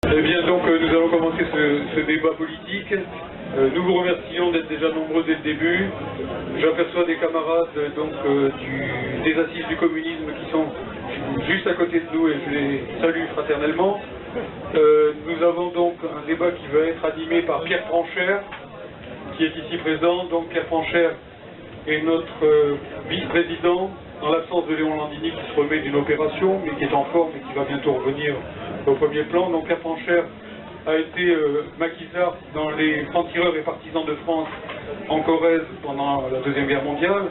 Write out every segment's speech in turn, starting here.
Eh bien, donc, nous allons commencer ce débat politique. Nous vous remercions d'être déjà nombreux dès le début. J'aperçois des camarades des assises du communisme qui sont juste à côté de nous et je les salue fraternellement. Nous avons donc un débat qui va être animé par Pierre Franchère, qui est ici présent. Donc Pierre Franchère est notre vice-président, en l'absence de Léon Landini qui se remet d'une opération, mais qui est en forme et qui va bientôt revenir au premier plan. Donc Pierre Franchère a été maquisard dans les francs-tireurs et partisans de France en Corrèze pendant la Deuxième Guerre mondiale.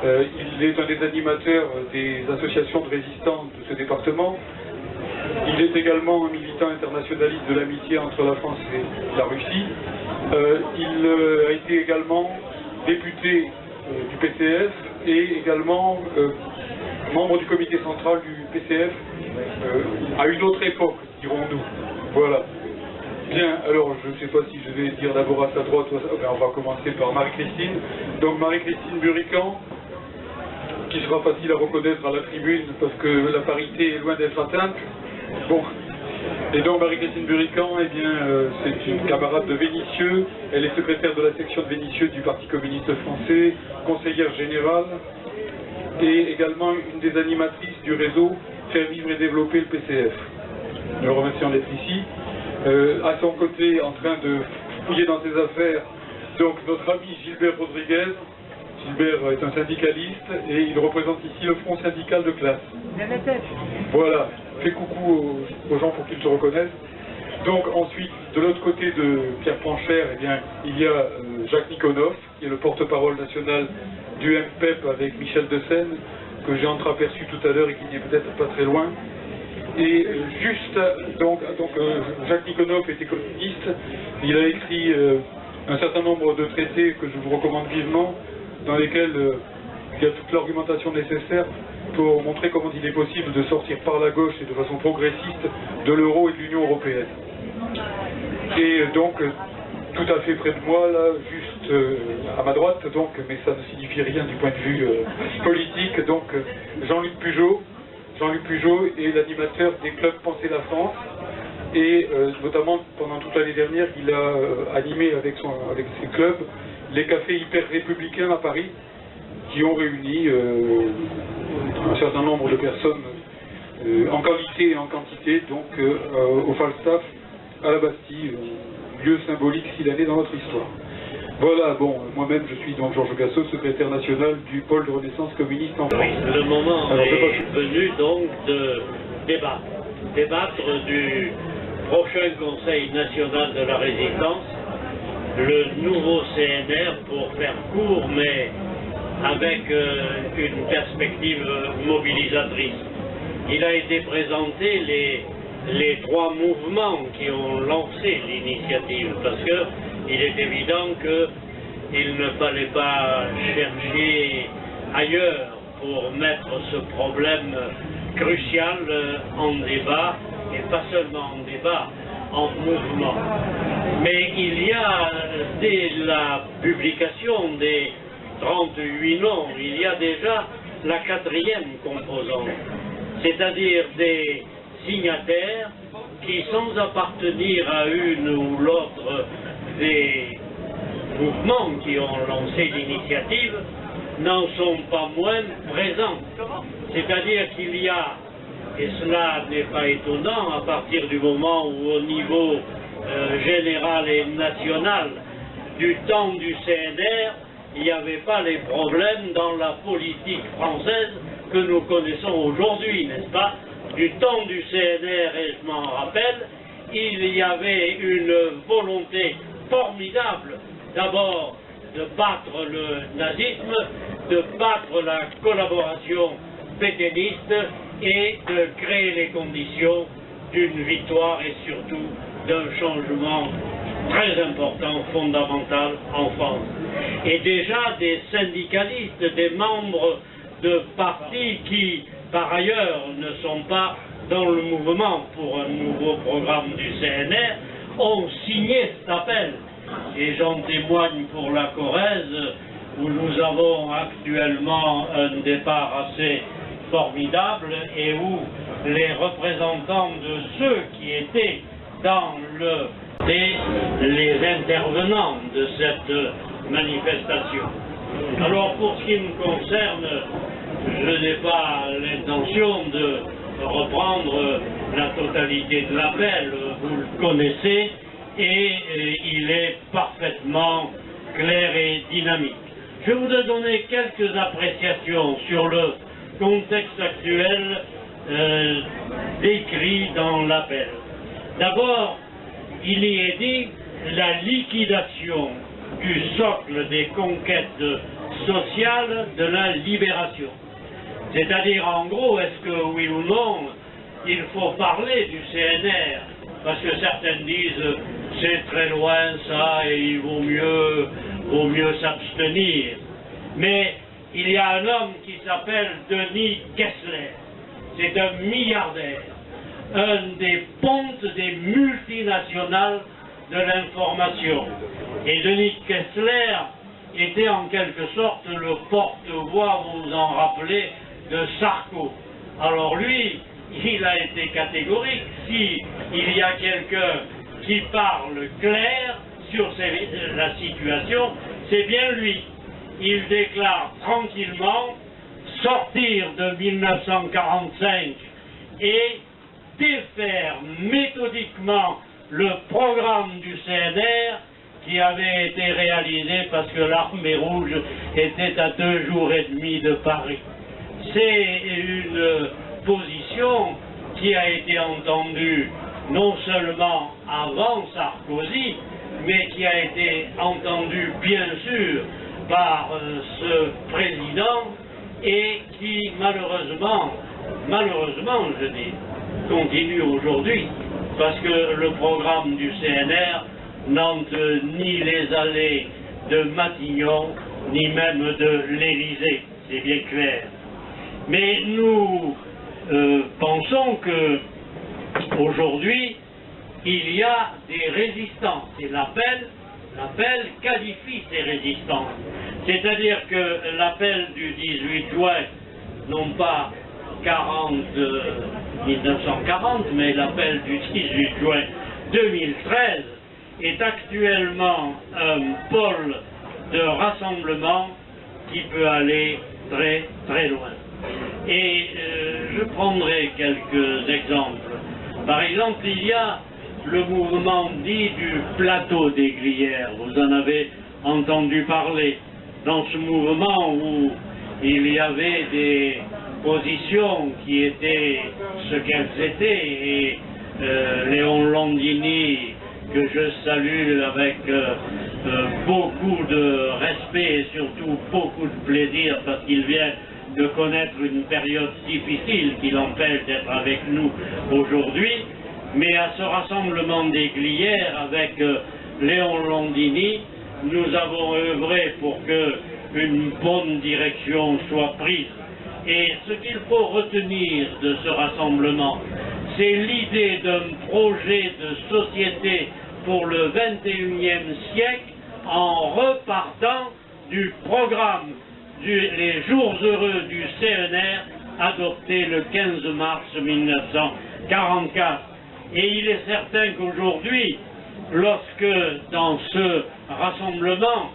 Il est un des animateurs des associations de résistants de ce département. Il est également un militant internationaliste de l'amitié entre la France et la Russie. Il a été également député du PCF et également membre du comité central du PCF à une autre époque, dirons-nous. Voilà. Bien, alors je ne sais pas si je vais dire d'abord à sa droite ou à sa... on va commencer par Marie-Christine. Donc Marie-Christine Burican, qui sera facile à reconnaître à la tribune parce que la parité est loin d'être atteinte. Bon. Et donc Marie-Christine Burican, eh bien, c'est une camarade de Vénissieux. Elle est secrétaire de la section de Vénissieux du Parti communiste français, conseillère générale et également une des animatrices du réseau Faire vivre et développer le PCF. Nous le remercions d'être ici. À son côté, en train de fouiller dans ses affaires, donc notre ami Gilbert Rodriguez. Gilbert est un syndicaliste et il représente ici le front syndical de classe. Voilà, fais coucou aux gens pour qu'ils te reconnaissent. Donc ensuite, de l'autre côté de Pierre Franchère, eh bien, il y a Jacques Nikonov, qui est le porte-parole national du MPEP avec Michel Deseine, que j'ai entreaperçu tout à l'heure et qui n'est peut-être pas très loin. Et Jacques Nikonov était communiste, il a écrit un certain nombre de traités que je vous recommande vivement, dans lesquels il y a toute l'argumentation nécessaire pour montrer comment il est possible de sortir par la gauche et de façon progressiste de l'euro et de l'Union européenne. Et donc, tout à fait près de moi, là, juste à ma droite, donc, mais ça ne signifie rien du point de vue politique, donc Jean-Luc Pujot est l'animateur des clubs Penser la France et notamment pendant toute l'année dernière il a animé avec ses clubs les cafés hyper républicains à Paris qui ont réuni un certain nombre de personnes en qualité et en quantité donc au Falstaff à la Bastille, lieu symbolique s'il allait dans notre histoire. Voilà, bon, moi-même je suis donc Georges Gassot, secrétaire national du pôle de renaissance communiste en France. Oui, le moment est venu donc de débattre du prochain Conseil national de la résistance, le nouveau CNR pour faire court mais avec une perspective mobilisatrice. Il a été présenté les trois mouvements qui ont lancé l'initiative parce que il est évident qu'il ne fallait pas chercher ailleurs pour mettre ce problème crucial en débat, et pas seulement en débat, en mouvement. Mais il y a, dès la publication des 38 noms, il y a déjà la quatrième composante, c'est-à-dire des signataires qui, sans appartenir à une ou l'autre des mouvements qui ont lancé l'initiative, n'en sont pas moins présents. C'est-à-dire qu'il y a, et cela n'est pas étonnant, à partir du moment où au niveau général et national, du temps du CNR, il n'y avait pas les problèmes dans la politique française que nous connaissons aujourd'hui, n'est-ce pas? Du temps du CNR, et je m'en rappelle, il y avait une volonté formidable, d'abord de battre le nazisme, de battre la collaboration pétainiste et de créer les conditions d'une victoire et surtout d'un changement très important, fondamental en France. Et déjà des syndicalistes, des membres de partis qui, par ailleurs, ne sont pas dans le mouvement pour un nouveau programme du CNR, ont signé cet appel. Et j'en témoigne pour la Corrèze, où nous avons actuellement un départ assez formidable et où les représentants de ceux qui étaient dans les intervenants de cette manifestation. Alors pour ce qui me concerne, je n'ai pas l'intention de reprendre la totalité de l'appel, vous le connaissez, et il est parfaitement clair et dynamique. Je voudrais donner quelques appréciations sur le contexte actuel décrit dans l'appel. D'abord, il y est dit la liquidation du socle des conquêtes sociales de la libération. C'est-à-dire, en gros, est-ce que oui ou non, il faut parler du CNR? Parce que certains disent, c'est très loin ça et il vaut mieux s'abstenir. Mais il y a un homme qui s'appelle Denis Kessler. C'est un milliardaire, un des pontes des multinationales de l'information. Et Denis Kessler était en quelque sorte le porte-voix, vous vous en rappelez, de Sarko. Alors lui, il a été catégorique. Si il y a quelqu'un qui parle clair sur la situation, c'est bien lui. Il déclare tranquillement sortir de 1945 et défaire méthodiquement le programme du CNR qui avait été réalisé parce que l'armée rouge était à 2 jours et demi de Paris. C'est une position qui a été entendue non seulement avant Sarkozy, mais qui a été entendue bien sûr par ce président et qui malheureusement je dis, continue aujourd'hui parce que le programme du CNR n'entre ni les allées de Matignon ni même de l'Élysée, c'est bien clair. Mais nous pensons que aujourd'hui il y a des résistances et l'appel qualifie ces résistances. C'est-à-dire que l'appel du 18 juin, non pas 1940, mais l'appel du 18 juin 2013 est actuellement un pôle de rassemblement qui peut aller très très loin. Et je prendrai quelques exemples. Par exemple, il y a le mouvement dit du plateau des Glières. Vous en avez entendu parler. Dans ce mouvement où il y avait des positions qui étaient ce qu'elles étaient, et Léon Landini, que je salue avec beaucoup de respect et surtout beaucoup de plaisir parce qu'il vient de connaître une période difficile qui l'empêche d'être avec nous aujourd'hui, mais à ce rassemblement des Glières avec Léon Landini, nous avons œuvré pour qu'une bonne direction soit prise. Et ce qu'il faut retenir de ce rassemblement, c'est l'idée d'un projet de société pour le XXIe siècle en repartant du programme les jours heureux du CNR adopté le 15 mars 1944. Et il est certain qu'aujourd'hui, lorsque dans ce rassemblement,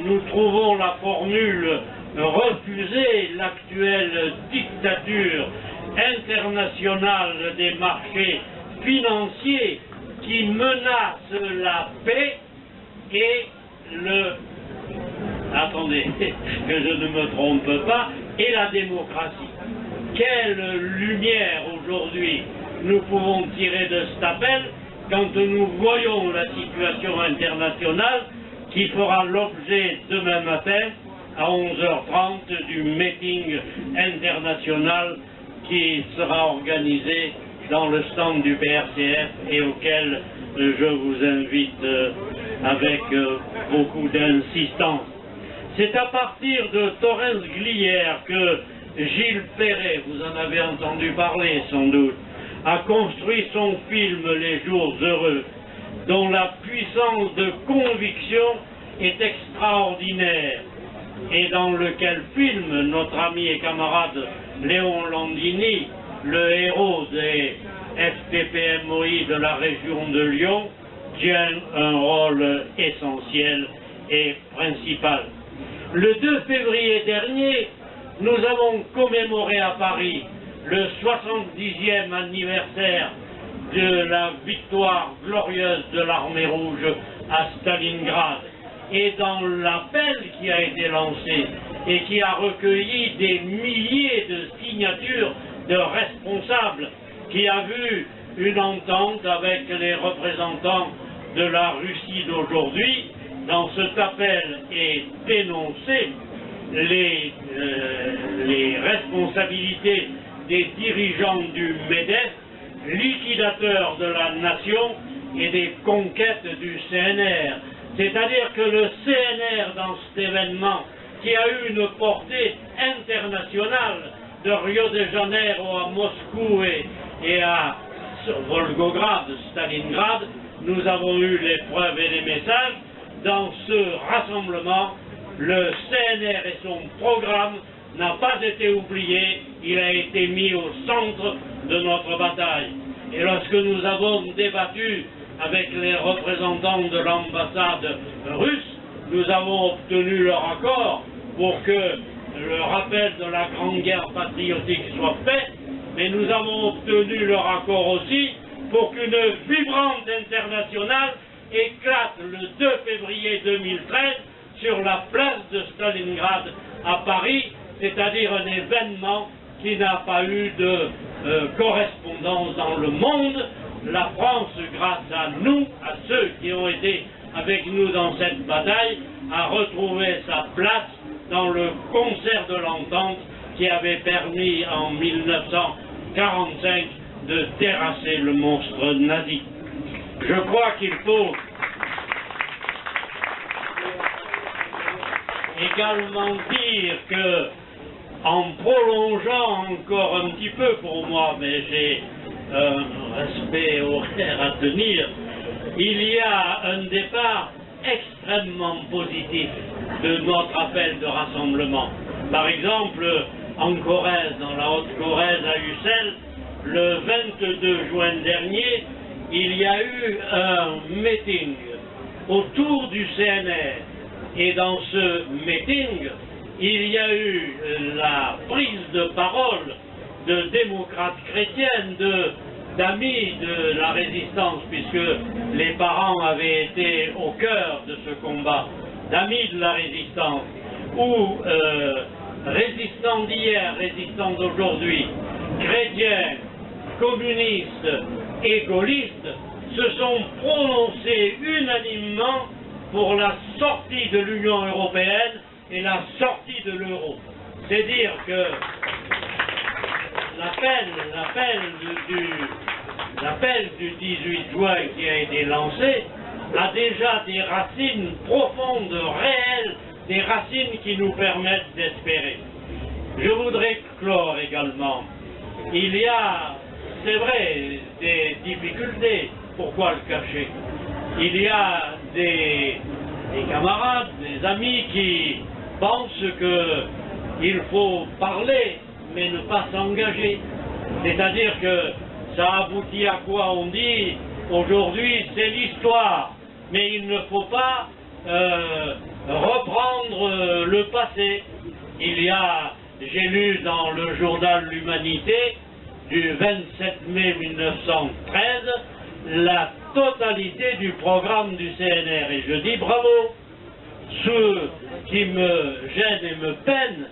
nous trouvons la formule refuser l'actuelle dictature internationale des marchés financiers qui menace la paix et attendez, que je ne me trompe pas, et la démocratie. Quelle lumière aujourd'hui nous pouvons tirer de cet appel quand nous voyons la situation internationale qui fera l'objet demain matin à 11h30 du meeting international qui sera organisé dans le stand du PRCF et auquel je vous invite avec beaucoup d'insistance. C'est à partir de Thorens-Glières que Gilles Perret, vous en avez entendu parler sans doute, a construit son film Les Jours Heureux, dont la puissance de conviction est extraordinaire, et dans lequel film notre ami et camarade Léon Landini, le héros des FTP-MOI de la région de Lyon tient un rôle essentiel et principal. Le 2 février dernier, nous avons commémoré à Paris le 70e anniversaire de la victoire glorieuse de l'armée rouge à Stalingrad. Et dans l'appel qui a été lancé et qui a recueilli des milliers de signatures de responsables, qui a vu une entente avec les représentants de la Russie d'aujourd'hui, dans cet appel est dénoncé les responsabilités des dirigeants du MEDEF, liquidateurs de la nation et des conquêtes du CNR. C'est-à-dire que le CNR, dans cet événement, qui a eu une portée internationale, de Rio de Janeiro à Moscou et à Volgograd, Stalingrad, nous avons eu les preuves et les messages. Dans ce rassemblement, le CNR et son programme n'a pas été oublié, il a été mis au centre de notre bataille. Et lorsque nous avons débattu avec les représentants de l'ambassade russe, nous avons obtenu leur accord pour que le rappel de la Grande Guerre patriotique soit fait, mais nous avons obtenu leur accord aussi pour qu'une vibrante internationale éclate le 2 février 2013 sur la place de Stalingrad à Paris, c'est-à-dire un événement qui n'a pas eu de correspondance dans le monde. La France, grâce à nous, à ceux qui ont été avec nous dans cette bataille, a retrouvé sa place dans le concert de l'entente qui avait permis en 1945 de terrasser le monstre nazi. Je crois qu'il faut également dire que, en prolongeant encore un petit peu pour moi, mais j'ai un respect horaire à tenir, il y a un départ extrêmement positif de notre appel de rassemblement. Par exemple, en Corrèze, dans la Haute-Corrèze à Ussel, le 22 juin dernier, il y a eu un meeting autour du CNR. Et dans ce meeting, il y a eu la prise de parole de démocrates chrétiennes, d'amis de la résistance, puisque les parents avaient été au cœur de ce combat, d'amis de la résistance, ou résistants d'hier, résistants d'aujourd'hui, chrétiens, communistes et gaullistes, se sont prononcés unanimement pour la sortie de l'Union européenne et la sortie de l'euro. C'est dire que l'appel du 18 juin qui a été lancé a déjà des racines profondes, réelles, des racines qui nous permettent d'espérer. Je voudrais clore également. Il y a, c'est vrai, des difficultés. Pourquoi le cacher? Il y a des camarades, des amis qui pensent qu'il faut parler, mais ne pas s'engager. C'est-à-dire que ça aboutit à quoi? On dit, aujourd'hui, c'est l'histoire, mais il ne faut pas reprendre le passé. Il y a, j'ai lu dans le journal L'Humanité, du 27 mai 1913, la totalité du programme du CNR. Et je dis bravo. Ce qui me gêne et me peine,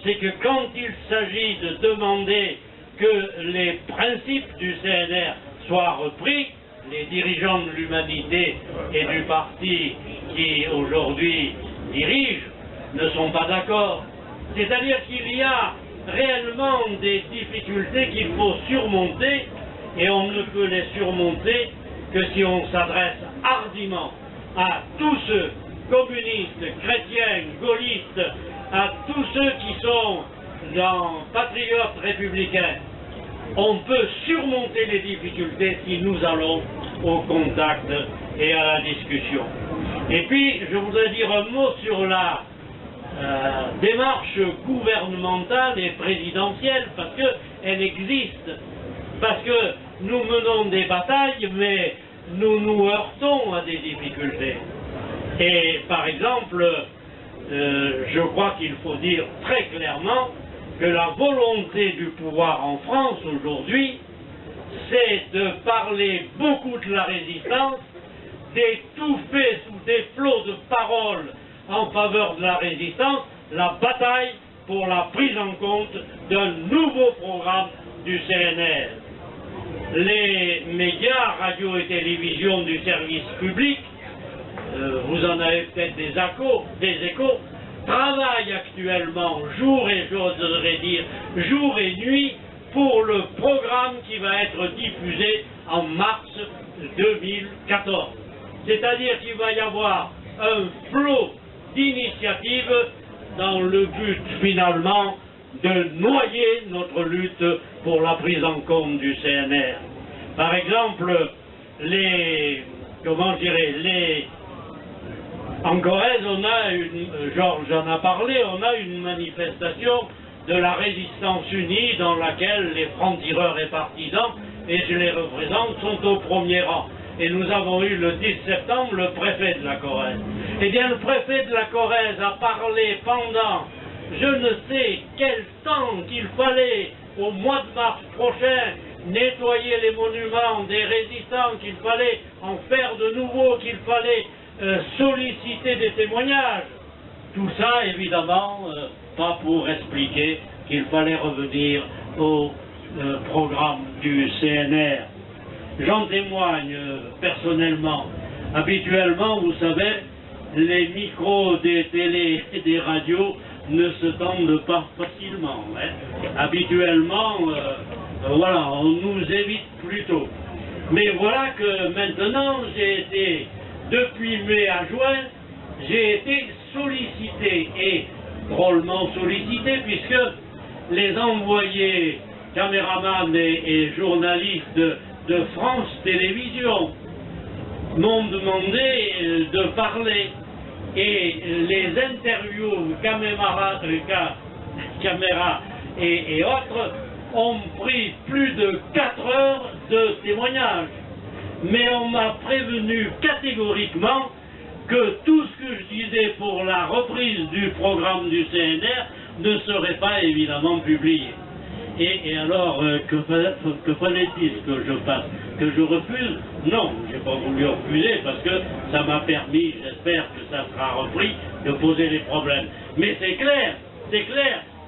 c'est que quand il s'agit de demander que les principes du CNR soient repris, les dirigeants de l'Humanité et du parti qui aujourd'hui dirige ne sont pas d'accord. C'est-à-dire qu'il y a réellement des difficultés qu'il faut surmonter, et on ne peut les surmonter que si on s'adresse hardiment à tous ceux, communistes, chrétiens, gaullistes, à tous ceux qui sont patriotes républicains. On peut surmonter les difficultés si nous allons au contact et à la discussion. Et puis, je voudrais dire un mot sur la démarche gouvernementale et présidentielle, parce qu'elle existe. Parce que nous menons des batailles, mais nous nous heurtons à des difficultés. Et par exemple, je crois qu'il faut dire très clairement que la volonté du pouvoir en France aujourd'hui, c'est de parler beaucoup de la résistance, d'étouffer sous des flots de paroles en faveur de la résistance la bataille pour la prise en compte d'un nouveau programme du CNR. Les médias, radio et télévision du service public, vous en avez peut-être des échos, travaillent actuellement jour et j'oserais dire jour et nuit pour le programme qui va être diffusé en mars 2014. C'est-à-dire qu'il va y avoir un flot d'initiatives dans le but finalement de noyer notre lutte pour la prise en compte du CNR. Par exemple, en Corrèze, on a Georges en a parlé, on a une manifestation de la résistance unie dans laquelle les francs-tireurs et partisans, et je les représente, sont au premier rang. Et nous avons eu le 10 septembre le préfet de la Corrèze. Eh bien, le préfet de la Corrèze a parlé pendant je ne sais quel temps qu'il fallait, au mois de mars prochain, nettoyer les monuments des résistants, qu'il fallait en faire de nouveaux, qu'il fallait solliciter des témoignages. Tout ça, évidemment, pas pour expliquer qu'il fallait revenir au programme du CNR. J'en témoigne personnellement. Habituellement, vous savez, les micros des télés et des radios ne se tendent pas facilement. Hein. Habituellement, voilà, on nous évite plutôt. Mais voilà que maintenant, j'ai été, depuis mai à juin, j'ai été sollicité, et drôlement sollicité, puisque les envoyés caméramans et journalistes de France Télévisions m'ont demandé de parler, et les interviews caméra et autres ont pris plus de 4 heures de témoignages. Mais on m'a prévenu catégoriquement que tout ce que je disais pour la reprise du programme du CNR ne serait pas évidemment publié. Et alors, que fallait-il que je fasse? Que je refuse? Non, je n'ai pas voulu refuser parce que ça m'a permis, j'espère que ça sera repris, de poser les problèmes. Mais c'est clair,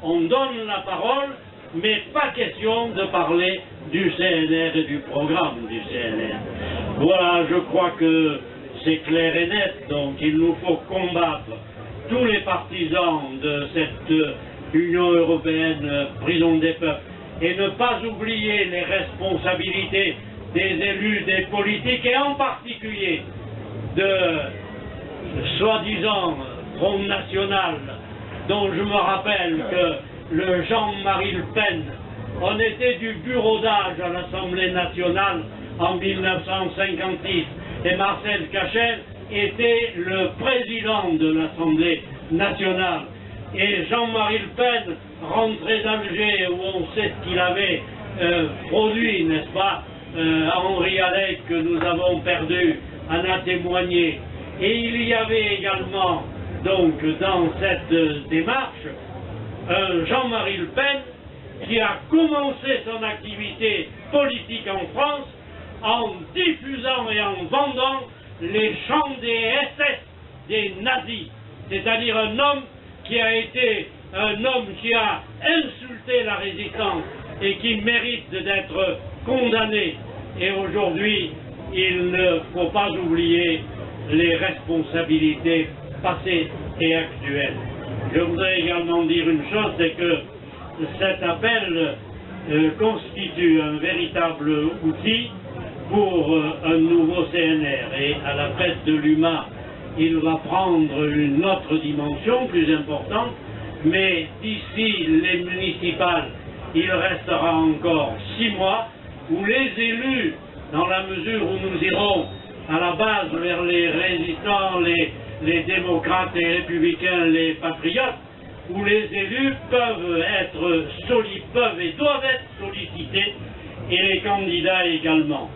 on donne la parole, mais pas question de parler du CNR et du programme du CNR. Voilà, je crois que c'est clair et net, donc il nous faut combattre tous les partisans de cette Union européenne, prison des peuples, et ne pas oublier les responsabilités des élus, des politiques, et en particulier de soi-disant Front National, dont je me rappelle que le Jean-Marie Le Pen, on était du bureau d'âge à l'Assemblée nationale en 1956, et Marcel Cachet était le président de l'Assemblée nationale. Et Jean-Marie Le Pen rentrait d'Alger, où on sait ce qu'il avait produit, n'est-ce pas? Henri Alec, que nous avons perdu, en a témoigné. Et il y avait également, donc, dans cette démarche, Jean-Marie Le Pen qui a commencé son activité politique en France en diffusant et en vendant les chants des SS, des nazis. C'est-à-dire un homme qui a été un homme qui a insulté la résistance et qui mérite d'être condamné. Et aujourd'hui, il ne faut pas oublier les responsabilités passées et actuelles. Je voudrais également dire une chose, c'est que cet appel constitue un véritable outil pour un nouveau CNR. Et à la fête de l'UMA, il va prendre une autre dimension plus importante, mais d'ici les municipales, il restera encore 6 mois où les élus, dans la mesure où nous irons à la base vers les résistants, les démocrates et républicains, les patriotes, où les élus peuvent et doivent être sollicités et les candidats également.